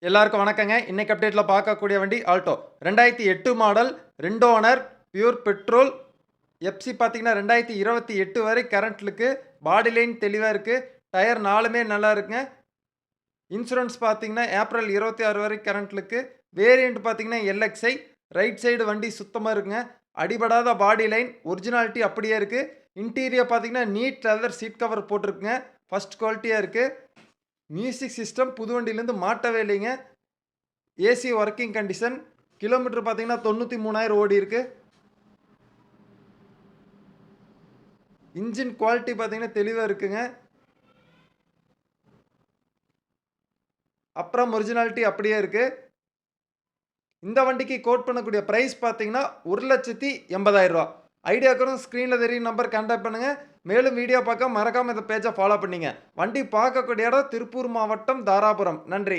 எல்லாருக்கும் வணக்கங்க. இன்னைக்கு அப்டேட்ல பார்க்கக்கூடிய வண்டி Alto. 2008 model, 2 owner, pure petrol. FC பார்த்தீங்கன்னா 2028 வரை கரண்ட் இருக்கு. பாடி லைன் தெளிவா இருக்கு. டயர் 4மே நல்லா இருக்குங்க. இன்சூரன்ஸ் பார்த்தீங்கன்னா ஏப்ரல் 26 வரை கரண்ட் இருக்கு. வேரியன்ட் பார்த்தீங்கன்னா எல்எக்ஸ்ஐ. ரைட் சைடு வண்டி சுத்தமா இருக்குங்க. அடிபடாத பாடி லைன், ஒரிஜினாலிட்டி அப்படியே இருக்கு. இன்டீரியர் பார்த்தீங்கன்னா நீட் லெதர் சீட் கவர் போட்டிருக்குங்க. ஃபர்ஸ்ட் குவாலிட்டியா இருக்கு. மியூசிக் சிஸ்டம் புது வண்டியிலேருந்து மாட்டவே இல்லைங்க. AC working condition. கிலோமீட்டர் பார்த்தீங்கன்னா 93,000 ஓடி இருக்கு. இன்ஜின் குவாலிட்டி பார்த்தீங்கன்னா தெளிவாக இருக்குங்க. அப்புறம் ஒரிஜினாலிட்டி அப்படியே இருக்கு. இந்த வண்டிக்கு கோட் பண்ணக்கூடிய பிரைஸ் பார்த்தீங்கன்னா 1,80,000 ரூபா. ஐடியாவுக்கு ஸ்க்ரீனில் தெரியும் நம்பர் கான்டாக்ட் பண்ணுங்க. மேலும் வீடியோ பார்க்க மறக்காம இந்த பேஜை ஃபாலோ பண்ணிங்க. வண்டி பார்க்கக்கூடிய இடம் திருப்பூர் மாவட்டம் தாராபுரம். நன்றி.